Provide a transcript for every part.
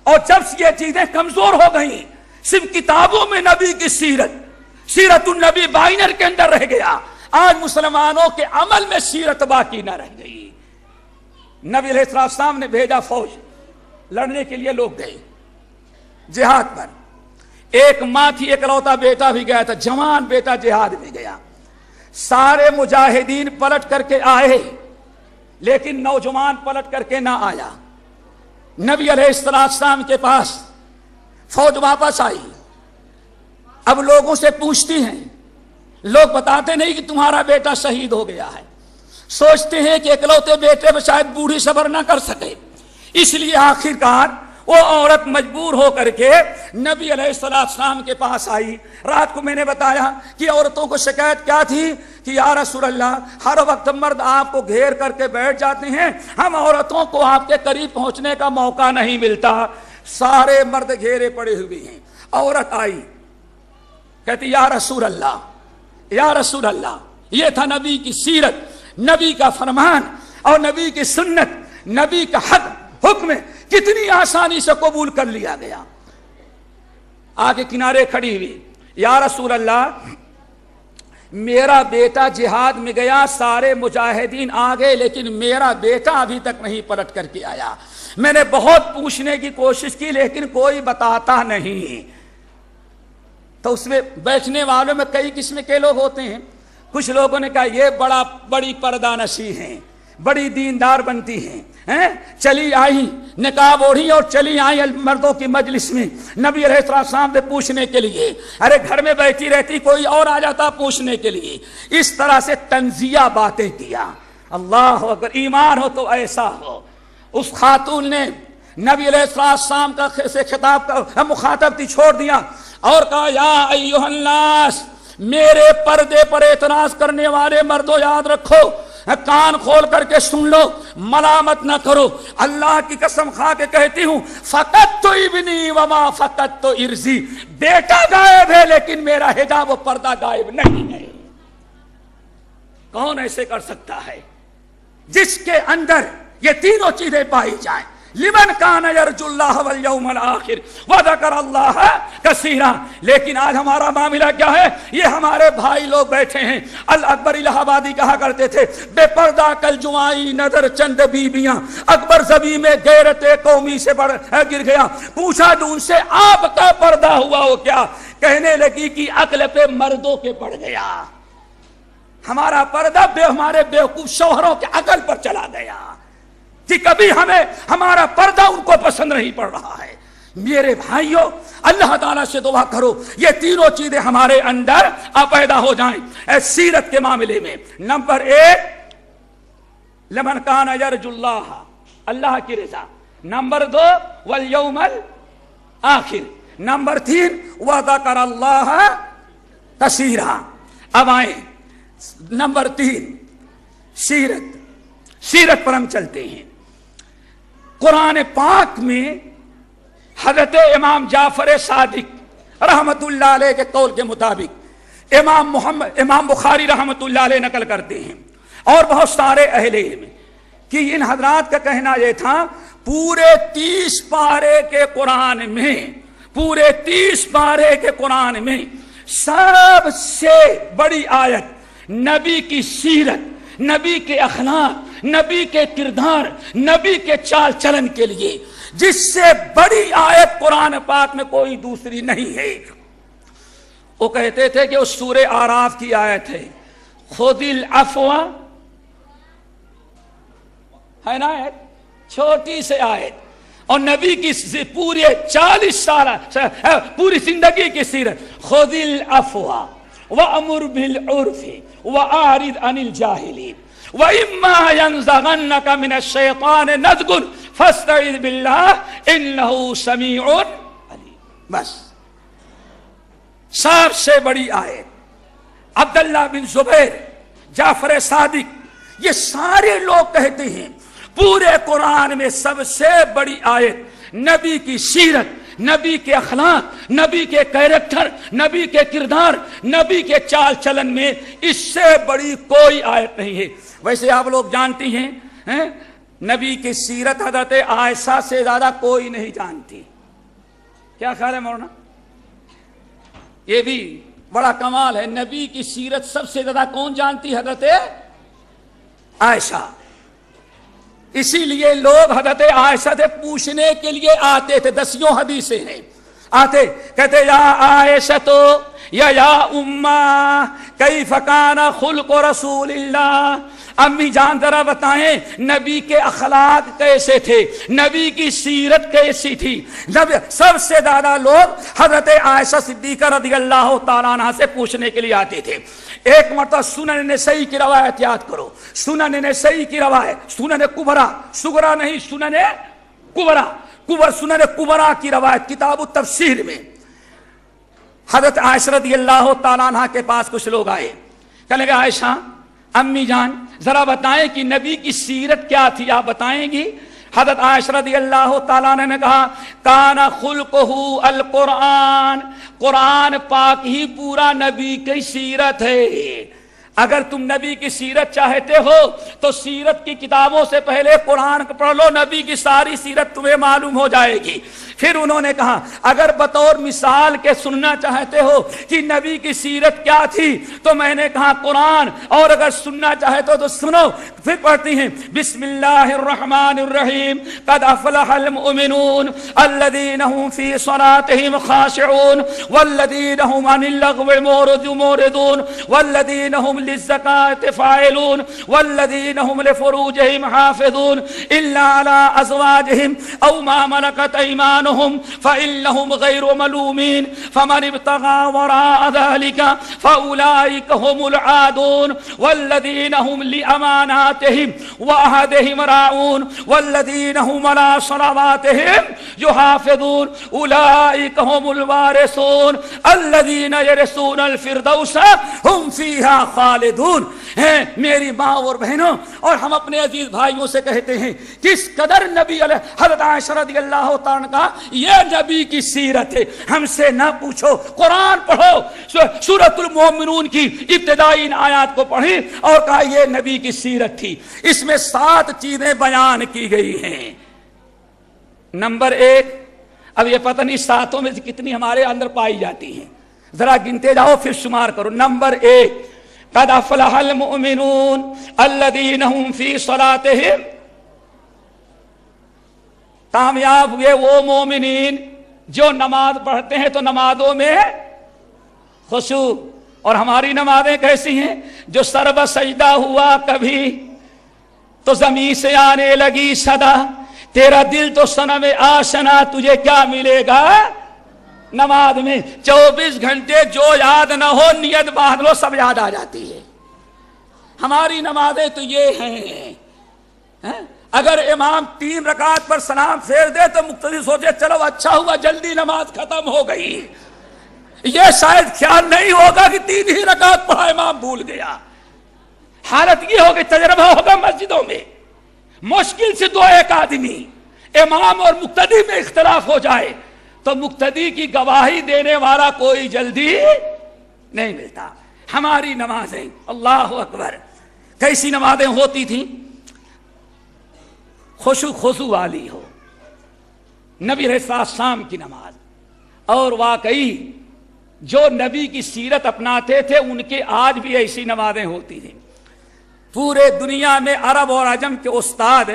اور جب یہ چیزیں کمزور ہو گئیں، صرف کتابوں میں نبی کی سیرت النبی بائنر کے اندر رہ گیا، آج مسلمانوں کے عمل میں سیرت باقی نہ رہ گئی۔ نبی علیہ السلام نے بھیجا فوج، لڑنے کے لیے لوگ گئے جہاد پر۔ ایک ماں تھی، اکلوتا بیٹا بھی گیا تھا، جوان بیٹا جہاد میں گیا۔ سارے مجاہدین پلٹ کر کے آئے، لیکن نوجوان پلٹ کر کے نہ آیا۔ نبی علیہ السلام کے پاس فوج واپس آئی، اب لوگوں سے پوچھتی ہیں، لوگ بتاتے نہیں کہ تمہارا بیٹا شہید ہو گیا ہے، سوچتے ہیں کہ اکلوتے بیٹے میں شاید بوڑھی صبر نہ کر سکے، اس لیے آخرکار وہ عورت مجبور ہو کر کے نبی علیہ السلام کے پاس آئی۔ رات کو میں نے بتایا کہ عورتوں کو شکایت کیا تھی کہ یا رسول اللہ، ہر وقت مرد آپ کو گھیر کر کے بیٹھ جاتے ہیں، ہم عورتوں کو آپ کے قریب پہنچنے کا موقع نہیں ملتا، سارے مرد گھیرے پڑے ہوئے ہیں۔ عورت آئی، کہتی یا رسول اللہ، یا رسول اللہ، یہ تھا نبی کی سیرت، نبی کا فرمان اور نبی کی سنت، نبی کا حکم کتنی آسانی سے قبول کر لیا گیا۔ آگے کنارے کھڑی ہوئی، یا رسول اللہ، میرا بیٹا جہاد میں گیا، سارے مجاہدین آ گئے، لیکن میرا بیٹا ابھی تک نہیں پلٹ کر کے آیا، میں نے بہت پوچھنے کی کوشش کی لیکن کوئی بتاتا نہیں۔ تو اس میں بیٹھنے والوں میں کئی قسم کے لوگ ہوتے ہیں، کچھ لوگوں نے کہا یہ بڑی پردہ نشی ہیں، بڑی دیندار بنتی ہیں، چلی آئی نقاب اوڑھی اور چلی آئی مردوں کی مجلس میں نبی علیہ السلام سے پوچھنے کے لیے، ارے گھر میں بیٹھی رہتی کوئی اور آ جاتا پوچھنے کے لیے، اس طرح سے تنزیہ باتیں کیا۔ اللہ اگر ایمان ہو تو ایسا ہو۔ اس خاتون نے نبی علیہ السلام کا سے خطاب کا مخاطب تھی، چھوڑ دیا اور کہا یا ایھا الناس، میرے پردے پر اعتراض کرنے والے مردوں یاد رکھو، کان کھول کر کے سن لو، ملامت نہ کرو، اللہ کی قسم کھا کے کہتی ہوں، فقط تو ابنی وما فقط تو ارضی، بیٹا غائب ہے لیکن میرا حجاب و پردہ غائب نہیں ہے۔ کون ایسے کر سکتا ہے جس کے اندر یہ تینوں چیزیں پائی جائیں؟ لمن کان یرجو اللہ والیوم الآخر وذکر اللہ کثیرا۔ لیکن آج ہمارا معاملہ کیا ہے؟ یہ ہمارے بھائی لوگ بیٹھے ہیں، الاکبر الہ آبادی کہا کرتے تھے، بے پردہ کل جوائی نظر چند بیبیاں، اکبر زبی میں غیرت قومی سے گر گیا، پوچھا تو ان سے آپ کا پردہ ہوا ہو کیا؟ کہنے لگی کہ عقل پہ مردوں کے پڑ گیا، ہمارا پردہ ہمارے بیوقوف شوہروں کے عقل پر چلا گیا کہ کبھی ہمیں ہمارا پردہ ان کو پسند نہیں پڑ رہا ہے۔ میرے بھائیوں، اللہ تعالیٰ سے دعا کرو یہ تینوں چیزیں ہمارے اندر پیدا ہو جائیں۔ سیرت کے معاملے میں نمبر 1 لمن کان یرجو اللہ، اللہ کی رضا، نمبر 2 والیوم الآخر، نمبر 3 وذکر اللہ کثیرا۔ اب آئیں نمبر 3 سیرت پر ہم چلتے ہیں۔ قرآن پاک میں حضرت امام جعفر صادق رحمت اللہ علیہ کے قول کے مطابق امام بخاری رحمت اللہ علیہ نقل کرتے ہیں اور بہت سارے اہل علم کہ ان حضرات کا کہنا یہ تھا، پورے 30 پارے کے قرآن میں سب سے بڑی آیت نبی کی سیرت، نبی کے اخلاق، نبی کے کردار، نبی کے چال چلن کے لیے جس سے بڑی آیت قرآن پاک میں کوئی دوسری نہیں ہے۔ وہ کہتے تھے کہ وہ سورہ اعراف کی آیت ہے، خذ العفو، ہے نا آیت، چھوٹی سے آیت، اور نبی کی پورے 40 سال پوری زندگی کی سیرت، خذ العفو وَأَمُرْ بِالْعُرْفِ وَأَعْرِضْ عَنِ الْجَاهِلِينَ وَإِمَّا يَنزَغَنَّكَ مِنَ الشَّيْطَانِ نَزْغٌ فَاسْتَعِذْ بِاللَّهِ إِنَّهُ سَمِيعٌ عَلِيمٌ۔ بس سب سے بڑی آیت عبداللہ بن زبیر، جعفر صادق، یہ سارے لوگ کہتے ہیں پورے قرآن میں سب سے بڑی آیت نبی کی سیرت، نبی کے اخلاق، نبی کے کیریکٹر، نبی کے کردار، نبی کے چال چلن میں اس سے بڑی کوئی آیت نہیں ہے۔ ویسے آپ لوگ جانتی ہیں نبی کی سیرت حضرت عائشہ سے زیادہ کوئی نہیں جانتی۔ کیا خیال ہے مولانا؟ یہ بھی بڑا کمال ہے. نبی کی سیرت سب سے زیادہ کون جانتی؟ حضرت عائشہ. اسی لیے لوگ حضرت عائشہ سے پوچھنے کے لیے آتے تھے. دسیوں حدیثیں ہیں. آتے کہتے یا عائشہ تو یا اماں کیف کان خلق رسول اللہ. امی جان ذرا بتائیں نبی کے اخلاق کیسے تھے, نبی کی سیرت کیسی تھی. سب سے زیادہ لوگ حضرت عائشہ صدیقہ رضی اللہ تعالیٰ عنہ سے پوچھنے کے لیے آتے تھے. ایک مرتبہ سنن نسائی کی روایت یاد کرو. سنن نسائی کی روایت, سنن کبرا, سغرا نہیں, سنن کبرا, سنن کبرا کی روایت کتاب التفسیر میں. حضرت عائشہ رضی اللہ تعالیٰ عنہ کے پاس کچھ لوگ آئے. کہنے لگے عائشہ امی جان ذرا بتائیں کہ نبی کی سیرت کیا تھی, آپ بتائیں گی؟ حضرت عائشہ رضی اللہ تعالیٰ عنہ نے کہا کان خلقہ القرآن, قرآن پاک ہی پورا نبی کی سیرت ہے. اگر تم نبی کی سیرت چاہتے ہو تو سیرت کی کتابوں سے پہلے قرآن پڑھ لو, نبی کی ساری سیرت تمہیں معلوم ہو جائے گی. پھر انہوں نے کہا اگر بطور مثال کے سننا چاہتے ہو کہ نبی کی سیرت کیا تھی تو میں نے کہا قرآن, اور اگر سننا چاہتے ہو تو سنو. پھر پڑھتی ہیں بسم اللہ الرحمن الرحیم قد افلح المؤمنون الذین هم فی صلاتهم خاشعون والذین هم عن اللغو معرضون والذین هم للزکاة فاعلون والذین هم لفروجهم حافظون الا على ازواجهم او ما ملكت ایمانهم فإنهم غیر ملومین فمن ابتغى وراء ذلك فأولئك هم العادون والذین هم لأماناتهم وعهدهم راعون والذین هم على صلواتهم يحافظون أولئك هم الوارثون الذین يرثون الفردوس هم فيها خالدون. میری ماں اور بہنوں اور ہم اپنے عزیز بھائیوں سے کہتے ہیں کس قدر نبی علیہ حضرت عائشہ رضی اللہ تعالیٰ کا یہ نبی کی سیرت ہے. ہم سے نہ پوچھو, قرآن پڑھو. سورۃ المؤمنون کی ابتدائی آیات کو پڑھیں اور کہا یہ نبی کی سیرت تھی. اس میں 7 چیزیں بیان کی گئی ہیں. نمبر 1, اب یہ پتہ نہیں 7 میں سے کتنی ہمارے اندر پائی جاتی ہیں, ذرا گنتے جاؤ پھر شمار کرو. نمبر 1 قد افلح المؤمنون الذین هم فی صلاتهم, کامیاب ہوئے وہ مومنین جو نماز پڑھتے ہیں تو نمازوں میں خشوع. اور ہماری نمازیں کیسی ہیں؟ جو سر بسجدہ ہوا کبھی تو زمین سے آنے لگی صدا, تیرا دل تو صنم آشنا, تجھے کیا ملے گا نماز میں. 24 گھنٹے جو یاد نہ ہو نیت باندھ لو سب یاد آ جاتی ہے. ہماری نمازیں تو یہ ہیں, اگر امام 3 رکعت پر سلام پھیر دے تو مقتدی سوچے چلو اچھا ہوا جلدی نماز ختم ہو گئی. یہ شاید خیال نہیں ہوگا کہ 3 ہی رکعت پڑھا امام بھول گیا. حالت یہ ہوگی, تجربہ ہوگا مسجدوں میں, مشکل سے 2-1 آدمی امام اور مقتدی میں اختلاف ہو جائے تو مقتدی کی گواہی دینے والا کوئی جلدی نہیں ملتا. ہماری نمازیں اللہ اکبر کیسی نمازیں ہوتی تھیں, خشوع خضوع والی ہو. نبی علیہ السلام کی نماز, اور واقعی جو نبی کی سیرت اپناتے تھے ان کے آج بھی ایسی نمازیں ہوتی تھیں. پورے دنیا میں عرب اور عجم کے استاد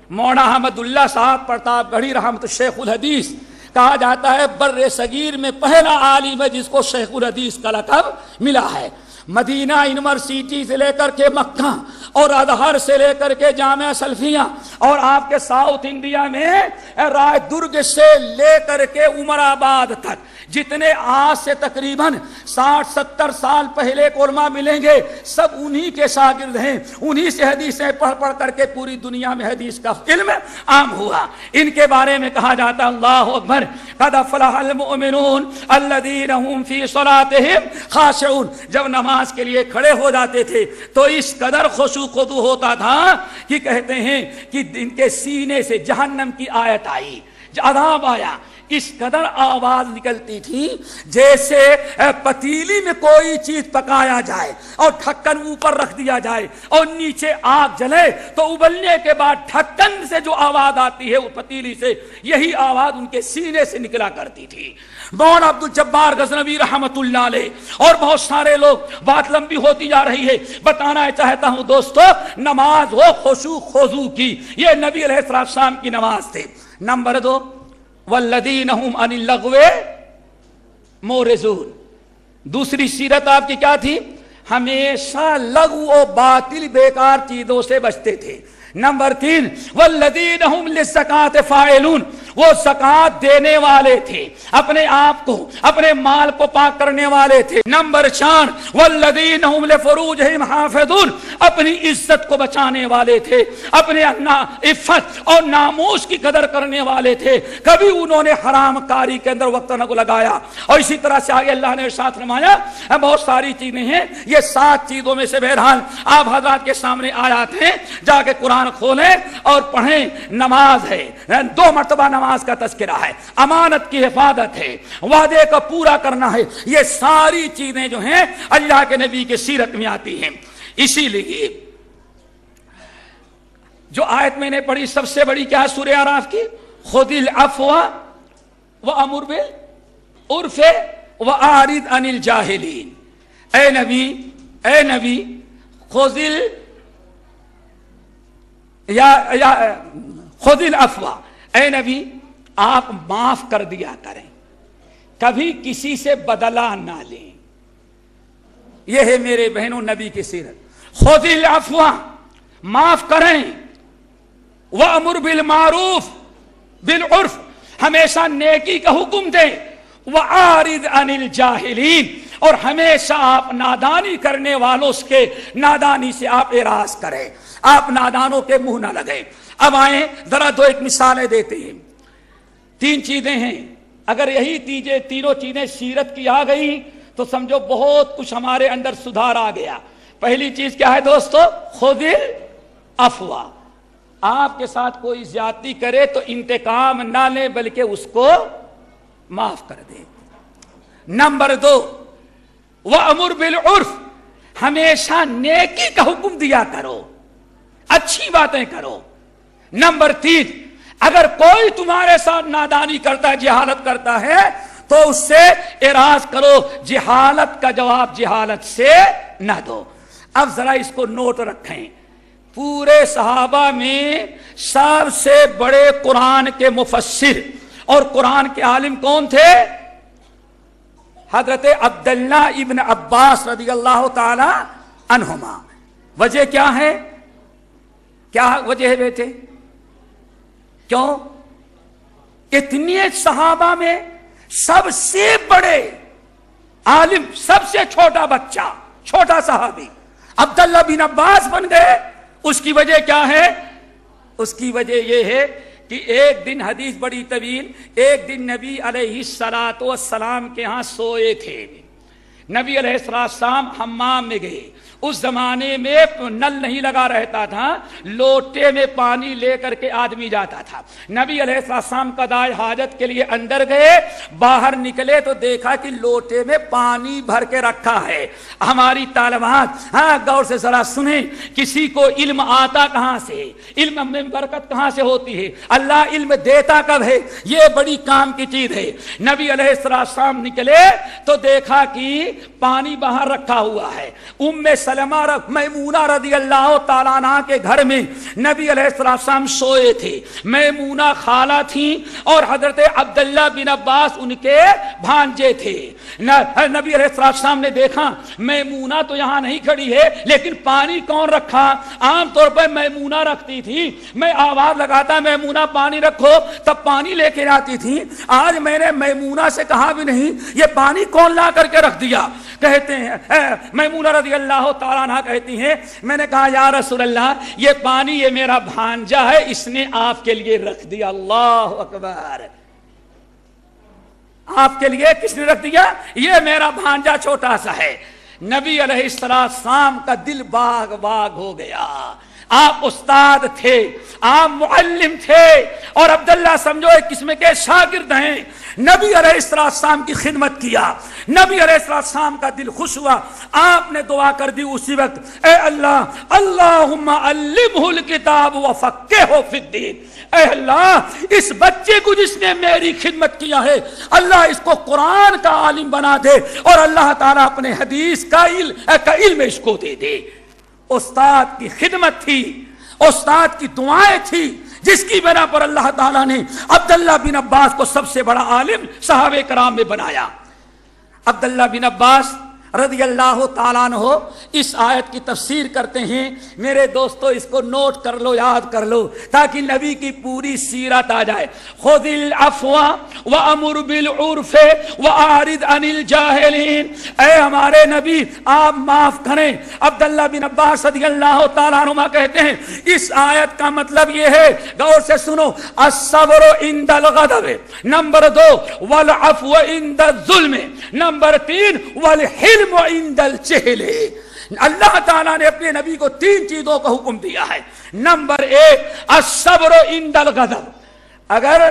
مولانا احمد اللہ صاحب پرتاپ گڑھی رحمت شیخ الحدیث کہا جاتا ہے, بر صغیر میں پہلا عالم ہے جس کو شیخ الحدیث کا لقب ملا ہے. مدینہ یونیورسٹی سے لے کر کے مکہ اور ازہر سے لے کر کے جامعہ سلفیہ اور آپ کے ساؤتھ انڈیا میں رائے درگ سے لے کر کے عمر آباد تک جتنے آج سے تقریباً 60-70 سال پہلے علماء ملیں گے سب انہی کے شاگرد ہیں. انہی سے حدیثیں پڑھ پڑھ کر کے پوری دنیا میں حدیث کا علم عام ہوا. ان کے بارے میں کہا جاتا اللہ اکبر قد افلح المؤمنون الذین هم فی صلاتهم خاشعون. جب نماز کے لیے کھڑے ہو جاتے تھے تو اس قدر خشوع خضوع ہوتا تھا کہ کہتے ہیں کہ ان کے سینے سے جہنم کی آیت آئی, عذاب آیا. اس قدر آواز نکلتی تھی جیسے پتیلی میں کوئی چیز پکایا جائے اور ڈھکن اوپر رکھ دیا جائے اور نیچے آگ جلے تو ابلنے کے بعد ڈھکن سے جو آواز آتی ہے اس پتیلی سے، یہی آواز ان کے سینے سے نکلا کرتی تھی۔ مولانا عبد الجبار غزنوی رحمت اللہ علیہ اور بہت سارے لوگ، بات لمبی ہوتی جا رہی ہے، بتانا چاہتا ہوں دوستو، نماز ہو خشوع خضوع کی، یہ نبی علیہ السلام کی نماز تھی۔ نمبر 2، والذین هم عن اللغو معرضون، دوسری سیرت آپ کی کیا تھی؟ ہمیشہ لغو و باطل بیکار چیزوں سے بچتے تھے۔ نمبر 3، والذین هم للزکاۃ فاعلون، وہ زکات دینے والے تھے، اپنے آپ کو، اپنے مال کو پاک کرنے والے تھے۔ نمبر 4، والذین هم لفروجہم حافظون، اپنی عزت کو بچانے والے تھے، اپنے عفت اور ناموس کی قدر کرنے والے تھے، کبھی انہوں نے حرام کاری کے اندر وقت نہ لگایا۔ اور اسی طرح سے آگے اللہ نے ارشاد فرمایا، بہت ساری چیزیں ہیں، یہ 7 چیزوں میں سے بہرحال آپ حضرات کے سامنے آیات ہیں، جا کے قرآن کھولیں اور پڑھیں۔ نماز ہے، 2 مرتبہ نماز کا تذکرہ ہے، امانت کی حفاظت ہے، وعدے کا پورا کرنا ہے، یہ ساری چیزیں جو ہیں اللہ کے نبی کی سیرت میں آتی ہیں۔ اسی لیے جو آیت میں نے پڑھی سب سے بڑی کیا ہے سورہ اعراف کی؟ خذ العفو وامر بالعرف واعرض عن الجاہلین۔ اے نبی خذ خذ العفو، اے نبی آپ معاف کر دیا کریں، کبھی کسی سے بدلہ نہ لیں۔ یہ ہے میرے بہنوں نبی کی سیرت۔ خذ العفو، معاف کریں، وامر بالمعروف بالعرف، ہمیشہ نیکی کا حکم دیں، واعرض عن الجاہلین، اور ہمیشہ آپ نادانی کرنے والوں کے نادانی سے آپ اعراض کریں، آپ نادانوں کے منہ نہ لگیں۔ اب آئیں ذرا 2 مثالیں دیتے ہیں۔ 3 چیزیں ہیں، اگر یہی تینوں چیزیں سیرت کی آ گئی تو سمجھو بہت کچھ ہمارے اندر سدھار آ گیا۔ پہلی چیز کیا ہے دوستو؟ خذ العفو، آپ کے ساتھ کوئی زیادتی کرے تو انتقام نہ لیں بلکہ اس کو معاف کر دیں۔ نمبر 2، وَأَمُرْ بِالْعُرْفِ، ہمیشہ نیکی کا حکم دیا کرو، اچھی باتیں کرو۔ نمبر 3، اگر کوئی تمہارے ساتھ نادانی کرتا ہے، جہالت کرتا ہے، تو اس سے اعراض کرو، جہالت کا جواب جہالت سے نہ دو۔ اب ذرا اس کو نوٹ رکھیں، پورے صحابہ میں سب سے بڑے قرآن کے مفسر اور قرآن کے عالم کون تھے؟ حضرت عبداللہ ابن عباس رضی اللہ تعالی عنہما۔ وجہ کیا ہے؟ کیا وجہ ہے بیٹے؟ کیوں؟ اتنے صحابہ میں سب سے بڑے عالم، سب سے چھوٹا بچہ، چھوٹا صحابی عبداللہ بن عباس بن گئے۔ اس کی وجہ کیا ہے؟ اس کی وجہ یہ ہے کہ ایک دن، حدیث بڑی طویل، ایک دن نبی علیہ السلام کے ہاں سوئے تھے۔ نبی علیہ السلام حمام میں گئے۔ اس زمانے میں نل نہیں لگا رہتا تھا، لوٹے میں پانی لے کر کے آدمی جاتا تھا۔ نبی علیہ السلام قضائے حاجت کے لیے اندر گئے، باہر نکلے تو دیکھا کہ لوٹے میں پانی بھر کے رکھا ہے۔ ہماری تعلیمات غور سے ذرا سنیں، کسی کو علم آتا کہاں سے، علم میں برکت کہاں سے ہوتی ہے، اللہ علم دیتا کب ہے، یہ بڑی کام کی چیز ہے۔ نبی علیہ السلام نکلے تو دیکھا کہ پانی باہر رکھا ہوا ہے۔ میمونہ رضی اللہ تعالیٰ عنہ کے گھر میں نبی علیہ السلام سوئے تھے۔ میمونہ خالہ تھیں اور حضرت عبداللہ بن عباس ان کے بھانجے تھے۔ نبی علیہ السلام نے دیکھا میمونہ تو یہاں نہیں کھڑی ہے، لیکن پانی کون رکھا؟ عام طور پر میمونہ رکھتی تھی، میں آواز لگاتا میمونہ پانی رکھو تب پانی لے کے آتی تھی۔ آج میں نے میمونہ سے کہا بھی نہیں، یہ پانی کون لا کر کے رکھ دیا؟ کہتے ہیں میمونہ رضی اللہ تعالیٰ عنہ کہتی ہیں، میں نے کہا یا رسول اللہ یہ پانی یہ میرا بھانجا ہے، اس نے آپ کے لیے رکھ دیا۔ اللہ اکبر! آپ کے لیے کس نے رکھ دیا؟ یہ میرا بھانجا چھوٹا سا ہے۔ نبی علیہ السلام کا دل باغ باغ ہو گیا۔ آپ استاد تھے، آپ معلم تھے، اور عبداللہ سمجھو ایک قسم کے شاگرد ہیں. نبی علیہ السلام کی خدمت کیا، نبی علیہ السلام کا دل خوش ہوا. آپ نے دعا کر دی اسی وقت، اے اللہ اللہم علمہ الکتاب وفقہہ فی الدین. اے اللہ اس بچے کو جس نے میری خدمت کیا ہے، اللہ اس کو قرآن کا عالم بنا دے، اور اللہ تعالیٰ اپنے حدیث کا علم اس کو دے دے. استاد کی خدمت تھی، استاد کی دعائیں تھی، جس کی بنا پر اللہ تعالیٰ نے عبداللہ بن عباس کو سب سے بڑا عالم صحابہ کرام میں بنایا. عبداللہ بن عباس رضی اللہ تعالیٰ عنہ اس آیت کی تفسیر کرتے ہیں. میرے دوستو اس کو نوٹ کر لو، یاد کر لو، تاکہ نبی کی پوری سیرت آ جائے. خذ العفو وامر بالعرف واعرض عن الجاہلین. اے ہمارے نبی آپ معاف کریں. عبداللہ بن عباس رضی اللہ تعالیٰ عنہ کہتے ہیں اس آیت کا مطلب یہ ہے، غور سے سنو، الصبر عند الغضب، نمبر 2 والعفو عند الظلم، نمبر 3 والحلم عند الجہل. اللہ تعالیٰ نے اپنے نبی کو 3 چیزوں کا حکم دیا ہے. نمبر 1 الصبر عند الغضب. اگر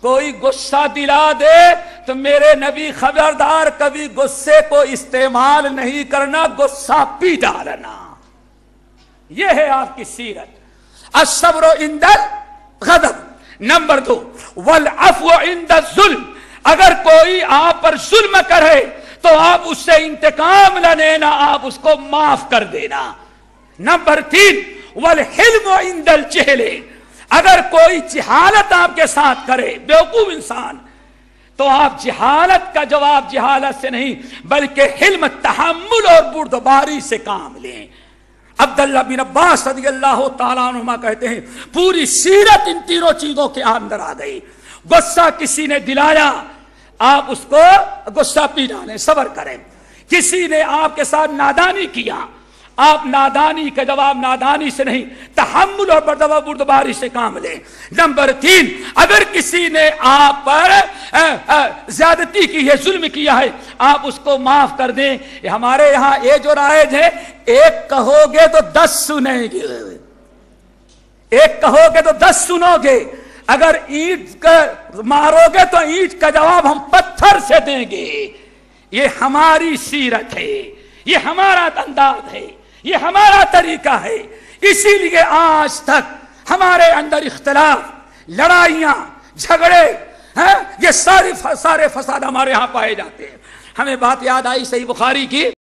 کوئی غصہ دلا دے تو میرے نبی خبردار کبھی غصے کو استعمال نہیں کرنا، غصہ پی ڈالنا. یہ ہے آپ کی سیرت، الصبر عند الغضب. نمبر 2 والعفو عند الظلم. اگر کوئی آپ پر ظلم کرے تو آپ اس سے انتقام نہ لینا، آپ اس کو معاف کر دینا. نمبر 3 والحلم عند الجہل. اگر کوئی جہالت آپ کے ساتھ کرے، بیوقوف انسان، تو آپ جہالت کا جواب جہالت سے نہیں بلکہ حلم، تحمل اور بردباری سے کام لیں. عبداللہ بن عباس رضی اللہ تعالیٰ عنہما کہتے ہیں پوری سیرت ان تینوں چیزوں کے اندر آ گئی. غصہ کسی نے دلایا، آپ اس کو غصہ پی ڈالیں، صبر کریں. کسی نے آپ کے ساتھ نادانی کیا، آپ نادانی کا جواب نادانی سے نہیں تحمل اور بردباری سے کام لیں. نمبر 3 اگر کسی نے آپ پر زیادتی کی ہے، ظلم کیا ہے، آپ اس کو معاف کر دیں. ہمارے یہاں یہ جو رائج ہے، ایک کہو گے تو 10 سنیں گے، ایک کہو گے تو 10 سنو گے. اگر اینٹ کا مارو گے تو اینٹ کا جواب ہم پتھر سے دیں گے. یہ ہماری سیرت ہے، یہ ہمارا انداز ہے، یہ ہمارا طریقہ ہے. اسی لیے آج تک ہمارے اندر اختلاف، لڑائیاں، جھگڑے، یہ سارے فساد ہمارے ہاں پائے جاتے ہیں. ہمیں بات یاد آئی صحیح بخاری کی،